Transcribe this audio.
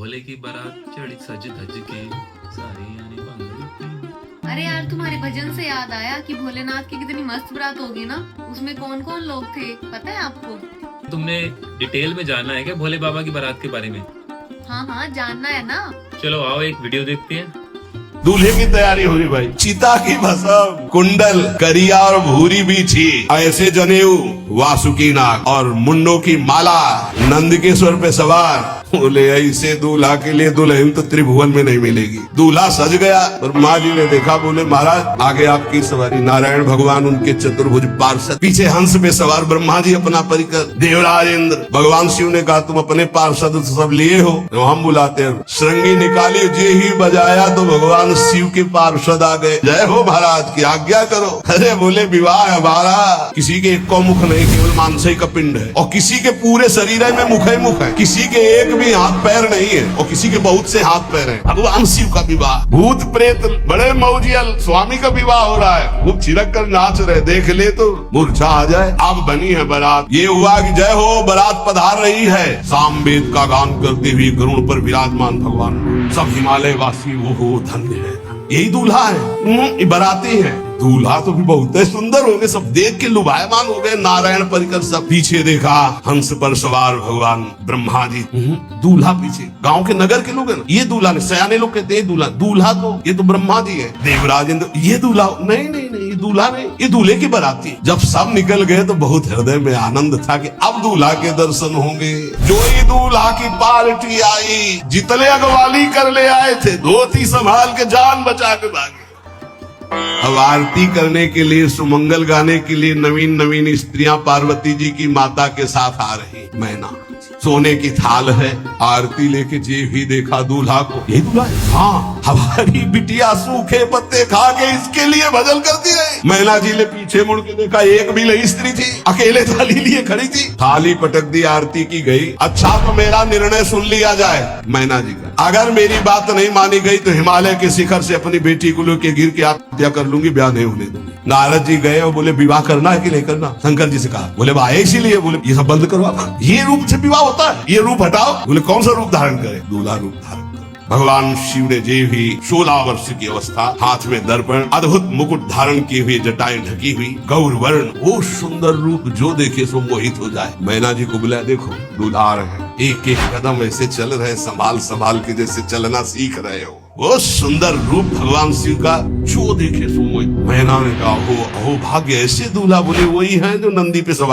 भोले की बारात चढ़ी सज धज के सारी यानी भंग। अरे यार, तुम्हारे भजन से याद आया कि भोलेनाथ की कितनी मस्त बारात होगी ना। उसमें कौन कौन लोग थे पता है आपको? तुमने डिटेल में जानना है क्या भोले बाबा की बारात के बारे में? हाँ हाँ, जानना है ना। चलो आओ एक वीडियो देखते हैं। दूल्हे की तैयारी हो रही भाई। चिता की भस्म, कुंडल, करिया और भूरी बीछी, ऐसे जनेऊ, वासुकी नाग और मुंडों की माला, नंदकेश्वर पे सवार। बोले ऐसे दूल्हा के लिए दुल्हन तो त्रिभुवन में नहीं मिलेगी। दूल्हा सज गया और माँ जी ने देखा, बोले महाराज आगे आपकी सवारी। नारायण भगवान उनके चतुर्भुज पार्षद, पीछे हंस पे सवार ब्रह्मा जी अपना परिकर, देवराज इंद्र। भगवान शिव ने कहा तुम अपने पार्षद सब लिए हो, तो हम बुलाते हैं। श्रृंगी निकाली, जे ही बजाया तो भगवान शिव के पार्षद आ गए। जय हो महाराज की आज्ञा करो। अरे बोले विवाह हमारा किसी के एक को मुख नहीं, केवल मानसिक का पिंड है, और किसी के पूरे शरीर में मुख है, किसी के एक भी हाथ पैर नहीं है, और किसी के बहुत से हाथ पैर हैं। भगवान शिव का विवाह, भूत प्रेत बड़े मौजियल स्वामी का विवाह हो रहा है। वो छिड़क कर नाच रहे, देख ले तो मूर्छा आ जाए। अब बनी है बारात। ये हुआ कि जय हो बारात पधार रही है, सामवेद का गान करते हुए गरुड़ पर विराजमान भगवान। सब हिमालय वासी वो हो धन्य है। यही दूल्हा है, बाराती है। दूल्हा तो भी बहुत सुंदर होंगे, सब देख के लुभायमान हो गए। नारायण परिकर सब। पीछे देखा हंस पर सवार भगवान ब्रह्मा जी, दूल्हा पीछे। गांव के नगर के लोग हैं ना, ये दूल्हा नहीं, सयाने लोग कहते हैं दूल्हा। दूल्हा तो ये तो ब्रह्मा जी है। देवराज इंद्र, ये दूल्हा नहीं नहीं नहीं, ये दूल्हा नहीं, ये दूल्हे की बाराती। जब सब निकल गए तो बहुत हृदय में आनंद था कि अब दूल्हा के दर्शन होंगे। जो ही दूल्हा की पार्टी आई, जितने अगवाली कर ले आए थे, धोती संभाल के जान बचा के भागे। अब आरती करने के लिए, सुमंगल गाने के लिए नवीन नवीन स्त्रियां पार्वती जी की माता के साथ आ रही। मैना सोने की थाल है, आरती लेके जे भी देखा दूल्हा को, ये दूल्हा है। हाँ, हमारी बिटिया सूखे पत्ते खा के इसके लिए भजन करती रही। मैना जी ने पीछे मुड़ के देखा, एक भी नहीं स्त्री थी, अकेले थाली लिए खड़ी थी। थाली पटक दी, आरती की गई। अच्छा तो मेरा निर्णय सुन लिया जाए मैना जी का। अगर मेरी बात नहीं मानी गई तो हिमालय के शिखर से अपनी बेटी को लेके गिर के आत्महत्या कर लूंगी, ब्याह नहीं होने दूंगी। नारद जी गए और बोले विवाह करना है कि नहीं करना? शंकर जी से कहा, बोले भाई इसीलिए, बोले ये सब बंद करो आप। ये रूप से विवाह होता है, ये रूप हटाओ। बोले कौन सा रूप धारण करे? दूल्हा रूप धारण करे। भगवान शिव ने जे भी 16 वर्ष की अवस्था, हाथ में दर्पण, अद्भुत मुकुट धारण किए हुए, जटाएं ढकी हुई, गौर वर्ण, वो सुंदर रूप जो देखे सो मोहित हो जाए। मैना जी को बुलाया, देखो दूल्हा आ रहे हैं, एक एक कदम ऐसे चल रहे, संभाल संभाल के जैसे चलना सीख रहे हो। वो सुंदर रूप भगवान शिव का जो देखे सो मोहित। मैना ने कहा, अहो भाग्य ऐसे दूल्हा। बोले वही है जो नंदी पे सवार